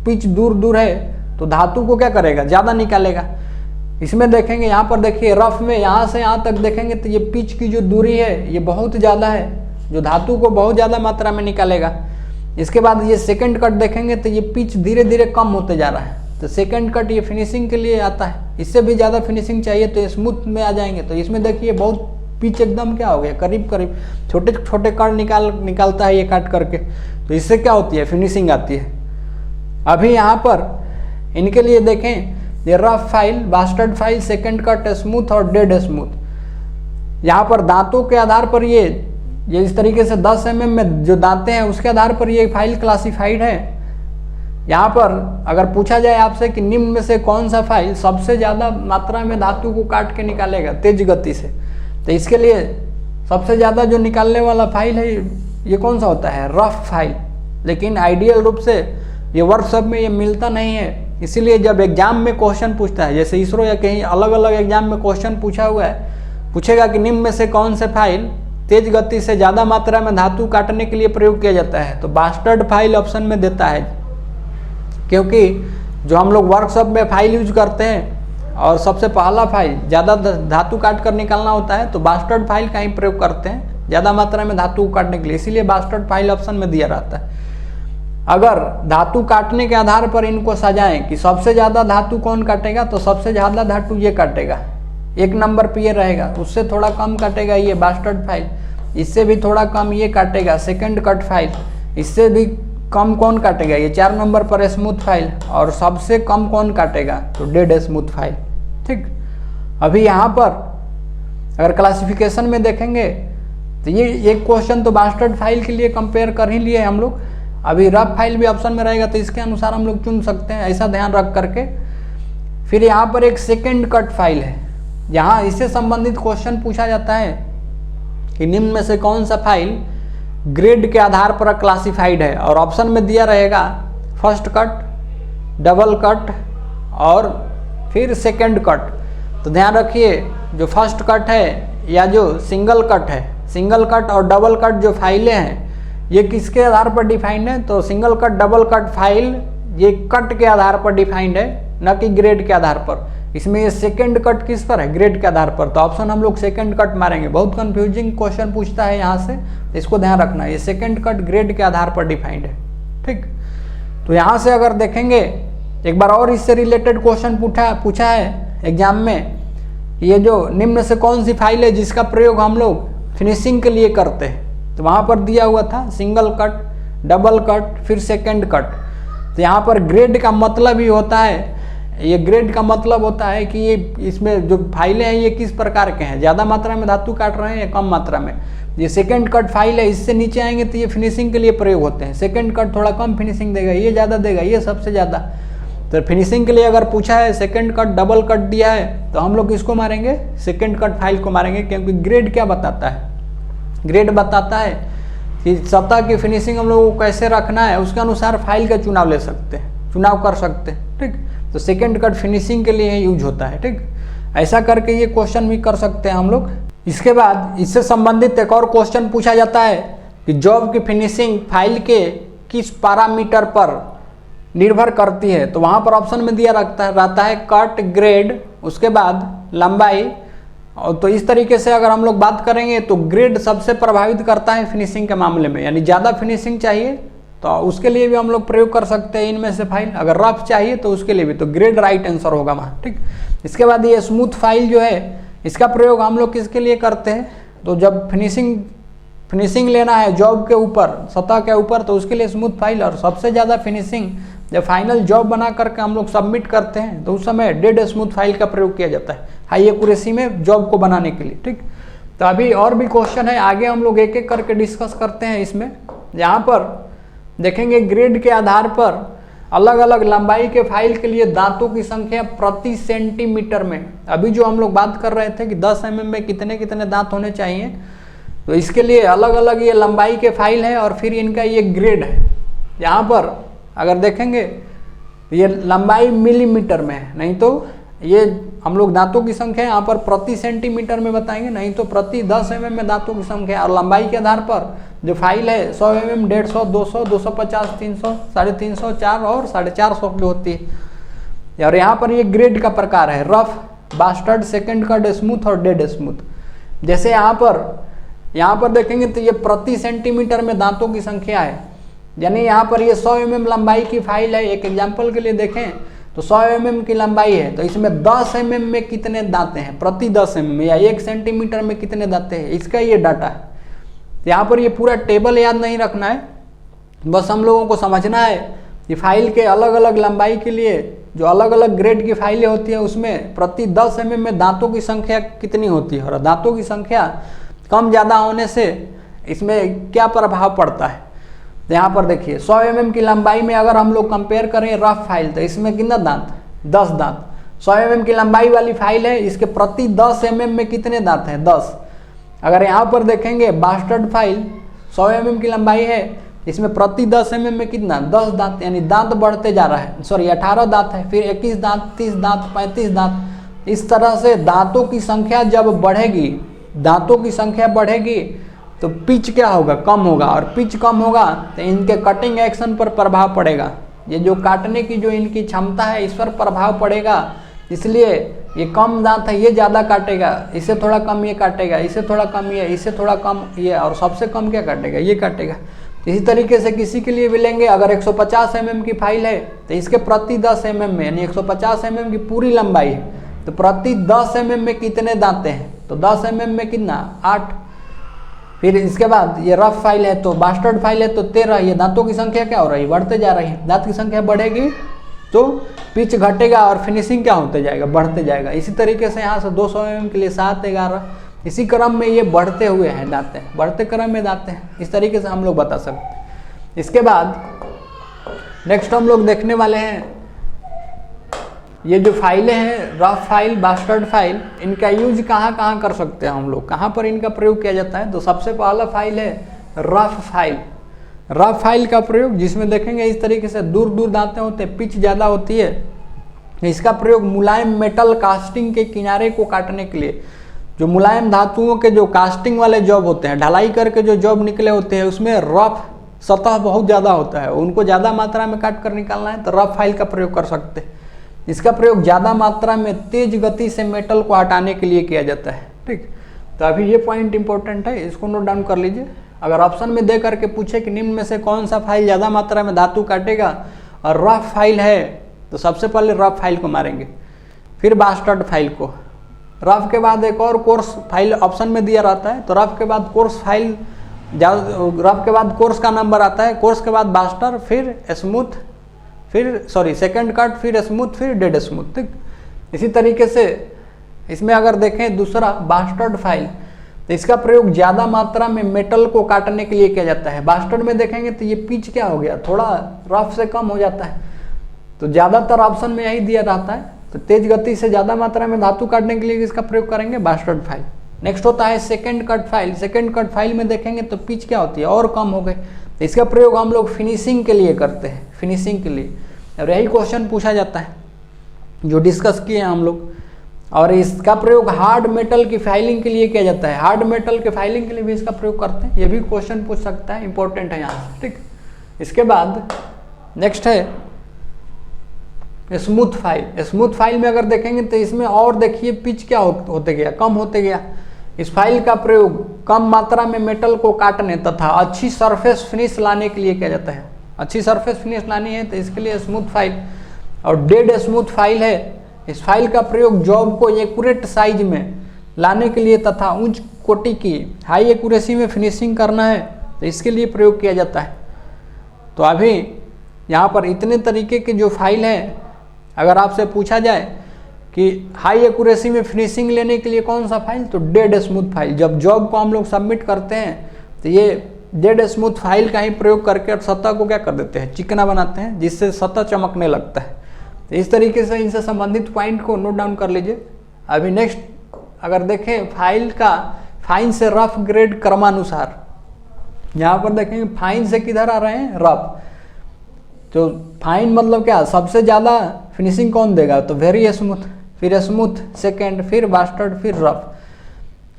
पिच दूर दूर है तो धातु को क्या करेगा, ज़्यादा निकालेगा। इसमें देखेंगे, यहाँ पर देखिए रफ में यहाँ से यहाँ तक देखेंगे तो ये पिच की जो दूरी है ये बहुत ज़्यादा है, जो धातु को बहुत ज़्यादा मात्रा में निकालेगा। इसके बाद ये सेकंड कट देखेंगे तो ये पिच धीरे धीरे कम होते जा रहा है। तो सेकंड कट ये फिनिशिंग के लिए आता है। इससे भी ज़्यादा फिनिशिंग चाहिए तो स्मूथ में आ जाएंगे। तो इसमें देखिए बहुत पिच एकदम क्या हो गया, करीब करीब छोटे छोटे कट निकालता है ये काट करके। तो इससे क्या होती है, फिनिशिंग आती है। अभी यहाँ पर इनके लिए देखें, ये rough file, bastard file, second cut, smooth और डेड स्मूथ। यहाँ पर दांतों के आधार पर ये इस तरीके से 10 mm में जो दांतें हैं उसके आधार पर ये फाइल क्लासिफाइड है। यहाँ पर अगर पूछा जाए आपसे कि निम्न में से कौन सा फाइल सबसे ज़्यादा मात्रा में धातु को काट के निकालेगा तेज गति से, तो इसके लिए सबसे ज़्यादा जो निकालने वाला फाइल है ये कौन सा होता है, रफ फाइल। लेकिन आइडियल रूप से ये वर्कशॉप में ये मिलता नहीं है। इसीलिए जब एग्जाम में क्वेश्चन पूछता है, जैसे इसरो या कहीं अलग अलग एग्जाम में क्वेश्चन पूछा हुआ है, पूछेगा कि निम्न में से कौन से फाइल तेज गति से ज़्यादा मात्रा में धातु काटने के लिए प्रयोग किया जाता है, तो बास्टर्ड फाइल ऑप्शन में देता है। क्योंकि जो हम लोग वर्कशॉप में फाइल यूज करते हैं और सबसे पहला फाइल ज़्यादा धातु काट कर निकालना होता है, तो बास्टर्ड फाइल का ही प्रयोग करते हैं ज़्यादा मात्रा में धातु को काटने के लिए। इसीलिए बास्टर्ड फाइल ऑप्शन में दिया रहता है। अगर धातु काटने के आधार पर इनको सजाएं कि सबसे ज़्यादा धातु कौन काटेगा, तो सबसे ज़्यादा धातु ये काटेगा, 1 नंबर पे ये रहेगा। उससे थोड़ा कम काटेगा ये बास्टर्ड फाइल, इससे भी थोड़ा कम ये काटेगा सेकंड कट फाइल, इससे भी कम कौन काटेगा, ये 4 नंबर पर स्मूथ फाइल, और सबसे कम कौन काटेगा, तो डेड स्मूथ फाइल। ठीक, अभी यहाँ पर अगर क्लासिफिकेशन में देखेंगे तो ये एक क्वेश्चन तो बास्टर्ड फाइल के लिए कंपेयर कर ही लिए हम लोग। अभी रफ फाइल भी ऑप्शन में रहेगा तो इसके अनुसार हम लोग चुन सकते हैं, ऐसा ध्यान रख करके। फिर यहाँ पर एक सेकंड कट फाइल है, यहाँ इससे संबंधित क्वेश्चन पूछा जाता है कि निम्न में से कौन सा फाइल ग्रेड के आधार पर क्लासिफाइड है, और ऑप्शन में दिया रहेगा फर्स्ट कट, डबल कट और फिर सेकंड कट। तो ध्यान रखिए, जो फर्स्ट कट है या जो सिंगल कट है, सिंगल कट और डबल कट जो फाइलें हैं ये किसके आधार पर डिफाइंड है, तो single cut double cut file ये कट के आधार पर डिफाइंड है, न कि ग्रेड के आधार पर। इसमें ये सेकंड कट किस पर है, ग्रेड के आधार पर। तो ऑप्शन हम लोग सेकंड कट मारेंगे। बहुत कंफ्यूजिंग क्वेश्चन पूछता है यहाँ से, इसको ध्यान रखना, ये सेकंड कट ग्रेड के आधार पर डिफाइंड है। ठीक, तो यहाँ से अगर देखेंगे एक बार और इससे रिलेटेड क्वेश्चन पूछा है एग्जाम में, ये जो निम्न से कौन सी फाइल है जिसका प्रयोग हम लोग फिनिशिंग के लिए करते हैं, तो वहाँ पर दिया हुआ था सिंगल कट, डबल कट, फिर सेकंड कट। तो यहाँ पर ग्रेड का मतलब ही होता है, ये ग्रेड का मतलब होता है कि ये इसमें जो फाइलें हैं ये किस प्रकार के हैं, ज़्यादा मात्रा में धातु काट रहे हैं या कम मात्रा में। ये सेकंड कट फाइल है, इससे नीचे आएंगे तो ये फिनिशिंग के लिए प्रयोग होते हैं। सेकंड कट थोड़ा कम फिनिशिंग देगा, ये ज़्यादा देगा, ये सबसे ज़्यादा। तो फिनिशिंग के लिए अगर पूछा है सेकंड कट, डबल कट दिया है, तो हम लोग इसको मारेंगे, सेकंड कट फाइल को मारेंगे। क्योंकि ग्रेड क्या बताता है, ग्रेड बताता है कि सतह की फिनिशिंग हम लोगों को कैसे रखना है, उसके अनुसार फाइल का चुनाव ले सकते हैं, चुनाव कर सकते हैं। ठीक, तो सेकंड कट फिनिशिंग के लिए यूज होता है। ठीक, ऐसा करके ये क्वेश्चन भी कर सकते हैं हम लोग। इसके बाद इससे संबंधित एक और क्वेश्चन पूछा जाता है कि जॉब की फिनिशिंग फाइल के किस पैरामीटर पर निर्भर करती है। तो वहाँ पर ऑप्शन में दिया रहता है कट, ग्रेड, उसके बाद लंबाई। और तो इस तरीके से अगर हम लोग बात करेंगे तो ग्रेड सबसे प्रभावित करता है फिनिशिंग के मामले में, यानी ज़्यादा फिनिशिंग चाहिए तो उसके लिए भी हम लोग प्रयोग कर सकते हैं इनमें से फाइल। अगर रफ चाहिए तो उसके लिए भी, तो ग्रेड राइट आंसर होगा वहाँ। ठीक, इसके बाद ये स्मूथ फाइल जो है इसका प्रयोग हम लोग किसके लिए करते हैं, तो जब फिनिशिंग लेना है जॉब के ऊपर, सतह के ऊपर, तो उसके लिए स्मूथ फाइल। और सबसे ज़्यादा फिनिशिंग जब फाइनल जॉब बना करके हम लोग सबमिट करते हैं तो उस समय डेड स्मूथ फाइल का प्रयोग किया जाता है हाई एक्यूरेसी में जॉब को बनाने के लिए। ठीक, तो अभी और भी क्वेश्चन है, आगे हम लोग एक एक करके डिस्कस करते हैं इसमें। यहाँ पर देखेंगे ग्रेड के आधार पर अलग अलग लंबाई के फाइल के लिए दांतों की संख्या प्रति सेंटीमीटर में। अभी जो हम लोग बात कर रहे थे कि 10 mm में कितने कितने दांत होने चाहिए, तो इसके लिए अलग अलग ये लंबाई के फाइल है और फिर इनका ये ग्रेड है। यहाँ पर अगर देखेंगे ये लंबाई मिलीमीटर में है, नहीं तो ये हम लोग दांतों की संख्या यहाँ पर प्रति सेंटीमीटर में बताएंगे, नहीं तो प्रति 10 mm में दांतों की संख्या। और लंबाई के आधार पर जो फाइल है 100 mm, 150, 200, 250, 300, 350, 4 और 450 भी होती है। और यहाँ पर ये ग्रेड का प्रकार है, rough, bastard, second cut, smooth और डेड स्मूथ। जैसे यहाँ पर देखेंगे तो ये प्रति सेंटीमीटर में दांतों की संख्या है, यानी यहाँ पर ये 100 mm लंबाई की फाइल है। एक एग्जाम्पल के लिए देखें तो 100 mm की लंबाई है, तो इसमें 10 mm में कितने दांते हैं, प्रति 10 mm या 1 सेंटीमीटर में कितने दांते हैं, इसका ये डाटा है। यहाँ पर ये पूरा टेबल याद नहीं रखना है, बस हम लोगों को समझना है कि फाइल के अलग अलग लंबाई के लिए जो अलग अलग ग्रेड की फाइलें होती है उसमें प्रति 10 mm में दांतों की संख्या कितनी होती है, और दांतों की संख्या कम ज़्यादा होने से इसमें क्या प्रभाव पड़ता है। तो यहाँ पर देखिए 100 mm की लंबाई में अगर हम लोग कंपेयर करें रफ फाइल, तो इसमें कितना दांत, 10 दांत। 100 mm की लंबाई वाली फाइल है, इसके प्रति 10 mm में कितने दांत हैं, 10। अगर यहाँ पर देखेंगे बास्टर्ड फाइल 100 mm की लंबाई है, इसमें प्रति 10 mm में कितना, 10 दांत, यानी दांत बढ़ते जा रहा है। सॉरी 18 दांत है, फिर 21 दांत, 30 दांत, 35 दांत। इस तरह से दांतों की संख्या जब बढ़ेगी, दांतों की संख्या बढ़ेगी तो पिच क्या होगा, कम होगा, और पिच कम होगा तो इनके कटिंग एक्शन पर प्रभाव पड़ेगा। ये जो काटने की जो इनकी क्षमता है इस पर प्रभाव पड़ेगा, इसलिए ये कम दांत है ये ज़्यादा काटेगा, इससे थोड़ा कम ये काटेगा, इससे थोड़ा कम ये, इससे थोड़ा कम ये, और सबसे कम क्या काटेगा, ये काटेगा। इसी तरीके से किसी के लिए भी लेंगे, अगर 150 mm की फाइल है तो इसके प्रति 10 mm में, यानी 150 mm की पूरी लंबाई है, तो प्रति 10 mm में कितने दांते हैं, तो 10 mm में कितना, 8। फिर इसके बाद ये रफ फाइल है तो बास्टर्ड फाइल है तो 13। ये दांतों की संख्या क्या हो रही है, बढ़ते जा रही है। दांत की संख्या बढ़ेगी तो पिच घटेगा और फिनिशिंग क्या होते जाएगा, बढ़ते जाएगा। इसी तरीके से यहाँ से 200 mm के लिए 7, 11, इसी क्रम में ये बढ़ते हुए हैं दांते, बढ़ते क्रम में दांते हैं। इस तरीके से हम लोग बता सकते हैं। इसके बाद नेक्स्ट हम लोग देखने वाले हैं ये जो फाइलें हैं रफ फाइल, बास्टर्ड फाइल, इनका यूज कहाँ कहाँ कर सकते हैं हम लोग, कहाँ पर इनका प्रयोग किया जाता है। तो सबसे पहला फाइल है रफ फाइल। रफ फाइल का प्रयोग जिसमें देखेंगे इस तरीके से दूर दूर दांतें होते हैं, पिच ज़्यादा होती है। इसका प्रयोग मुलायम मेटल कास्टिंग के किनारे को काटने के लिए, जो मुलायम धातुओं के जो कास्टिंग वाले जॉब होते हैं, ढलाई करके जो जॉब निकले होते हैं उसमें रफ सतह बहुत ज़्यादा होता है, उनको ज़्यादा मात्रा में काट कर निकालना है तो रफ फाइल का प्रयोग कर सकते हैं। इसका प्रयोग ज़्यादा मात्रा में तेज गति से मेटल को हटाने के लिए किया जाता है। ठीक, तो अभी ये पॉइंट इंपॉर्टेंट है, इसको नोट डाउन कर लीजिए। अगर ऑप्शन में दे करके पूछे कि निम्न में से कौन सा फाइल ज़्यादा मात्रा में धातु काटेगा और रफ फाइल है, तो सबसे पहले रफ फाइल को मारेंगे, फिर बास्टर्ड फाइल को। रफ के बाद एक और कोर्स फाइल ऑप्शन में दिया रहता है, तो रफ के बाद कोर्स फाइल, रफ के बाद कोर्स का नंबर आता है, कोर्स के बाद बास्टर, फिर स्मूथ, फिर सेकंड कट, फिर स्मूथ, फिर डेड स्मूथ। ठीक, इसी तरीके से इसमें अगर देखें दूसरा बास्टर्ड फाइल, तो इसका प्रयोग ज़्यादा मात्रा में मेटल को काटने के लिए किया जाता है। बास्टर्ड में देखेंगे तो ये पिच क्या हो गया, थोड़ा रफ से कम हो जाता है, तो ज़्यादातर ऑप्शन में यही दिया रहता है। तो तेज गति से ज़्यादा मात्रा में धातु काटने के लिए इसका प्रयोग करेंगे बास्टर्ड फाइल। नेक्स्ट होता है second cut file. Second cut file में देखेंगे तो पिच क्या होती है, और कम हो गई। तो इसका प्रयोग हम लोग फिनिशिंग के लिए करते हैं, फिनिशिंग के लिए, और यही क्वेश्चन पूछा जाता है जो डिस्कस किए हैं हम लोग। और इसका प्रयोग हार्ड मेटल की फाइलिंग के लिए किया जाता है, हार्ड मेटल के फाइलिंग के लिए भी इसका प्रयोग करते हैं। ये भी क्वेश्चन पूछ सकता है, इंपॉर्टेंट है यहाँ से। ठीक, इसके बाद नेक्स्ट है स्मूथ फाइल। स्मूथ फाइल में अगर देखेंगे तो इसमें और देखिए पिच क्या होते गया, कम होते गया। इस फाइल का प्रयोग कम मात्रा में मेटल को काटने तथा अच्छी सरफेस फिनिश लाने के लिए किया जाता है। अच्छी सरफेस फिनिश लानी है तो इसके लिए स्मूथ फाइल। और डेड स्मूथ फाइल है, इस फाइल का प्रयोग जॉब को एक्यूरेट साइज में लाने के लिए तथा उच्च कोटि की हाई एक्यूरेसी में फिनिशिंग करना है तो इसके लिए प्रयोग किया जाता है। तो अभी यहाँ पर इतने तरीके के जो फाइल हैं, अगर आपसे पूछा जाए कि हाई एक्यूरेसी में फिनिशिंग लेने के लिए कौन सा फाइल, तो डेड स्मूथ फाइल। जब जॉब को हम लोग सबमिट करते हैं तो ये डेड स्मूथ फाइल का ही प्रयोग करके और सतह को क्या कर देते हैं, चिकना बनाते हैं, जिससे सतह चमकने लगता है। तो इस तरीके से इनसे संबंधित पॉइंट को नोट डाउन कर लीजिए। अभी नेक्स्ट अगर देखें फाइल का फाइन से रफ ग्रेड क्रमानुसार, यहाँ पर देखेंगे फाइन से किधर आ रहे हैं, रफ। तो फाइन मतलब क्या, सबसे ज़्यादा फिनिशिंग कौन देगा, तो वेरी स्मूथ, फिर स्मूथ सेकेंड, फिर बास्टर्ड, फिर रफ।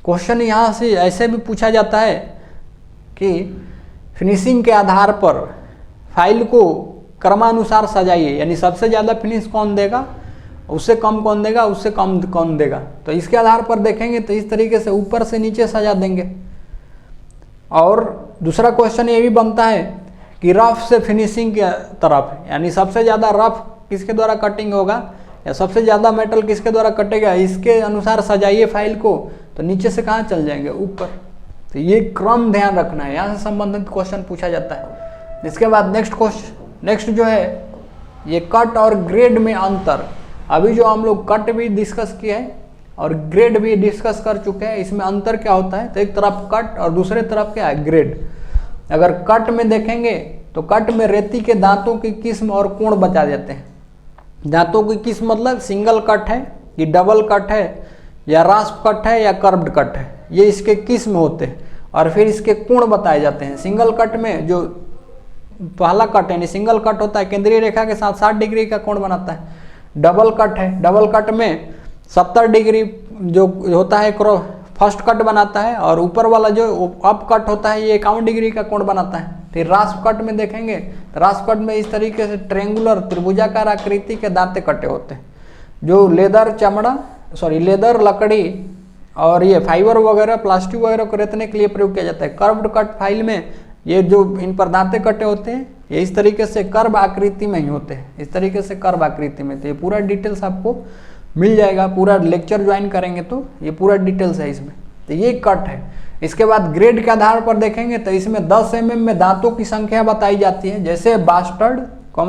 क्वेश्चन यहाँ से ऐसे भी पूछा जाता है कि फिनिशिंग के आधार पर फाइल को क्रमानुसार सजाइए, यानी सबसे ज़्यादा फिनिश कौन देगा, उससे कम कौन देगा, उससे कम कौन देगा। तो इसके आधार पर देखेंगे तो इस तरीके से ऊपर से नीचे सजा देंगे। और दूसरा क्वेश्चन ये भी बनता है कि रफ से फिनिशिंग की तरफ, यानी सबसे ज़्यादा रफ किसके द्वारा कटिंग होगा या सबसे ज़्यादा मेटल किसके द्वारा कटेगा, इसके अनुसार सजाइए फाइल को, तो नीचे से कहाँ चल जाएंगे, ऊपर। तो ये क्रम ध्यान रखना है, यहाँ से संबंधित क्वेश्चन पूछा जाता है। इसके बाद नेक्स्ट जो है ये कट और ग्रेड में अंतर। अभी जो हम लोग कट भी डिस्कस किए हैं और ग्रेड भी डिस्कस कर चुके हैं, इसमें अंतर क्या होता है, तो एक तरफ कट और दूसरे तरफ क्या है, ग्रेड। अगर कट में देखेंगे तो कट में रेती के दांतों की किस्म और कोण बता देते हैं। दांतों की किस्म मतलब सिंगल कट है कि डबल कट है या रास्प कट है या कर्व्ड कट है, ये इसके किस्म होते हैं और फिर इसके कोण बताए जाते हैं। सिंगल कट में जो पहला कट यानी सिंगल कट होता है केंद्रीय रेखा के साथ 60 डिग्री का कोण बनाता है। डबल कट है, डबल कट में 70 डिग्री जो होता है फर्स्ट कट बनाता है और ऊपर वाला जो अप कट होता है ये 51 डिग्री का कोण बनाता है। फिर रास्प कट में देखेंगे तो रास्प कट में इस तरीके से ट्रेंगुलर त्रिभुजाकार आकृति के दांते कटे होते हैं। जो लेदर लकड़ी और ये फाइबर वगैरह प्लास्टिक वगैरह को रेतने के लिए प्रयोग किया जाता है। कर्व्ड कट फाइल में ये जो इन पर दांते कटे होते हैं ये इस तरीके से कर्व आकृति में ही होते हैं, इस तरीके से कर्व आकृति में। तो ये पूरा डिटेल्स आपको मिल जाएगा, पूरा लेक्चर ज्वाइन करेंगे तो ये पूरा डिटेल्स है इसमें। तो ये कट है। इसके बाद ग्रेड के आधार पर देखेंगे तो इसमें 10 mm में दांतों की संख्या बताई जाती है, जैसे बास्टर्ड,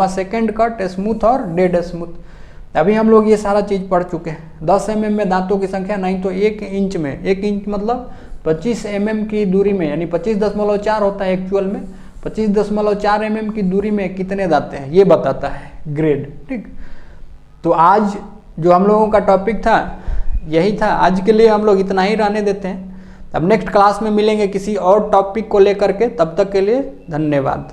सेकेंड कट, स्मूथ और डेड स्मूथ। अभी हम लोग ये सारा चीज पढ़ चुके हैं। 10 mm में दांतों की संख्या, नहीं तो 1 इंच में, 1 इंच मतलब 25 mm की दूरी में, यानी 25.4 होता है एक्चुअल में, 25.4 mm की दूरी में कितने दांत हैं ये बताता है ग्रेड। ठीक, तो आज जो हम लोगों का टॉपिक था यही था। आज के लिए हम लोग इतना ही रहने देते हैं। अब नेक्स्ट क्लास में मिलेंगे किसी और टॉपिक को लेकर के, तब तक के लिए धन्यवाद।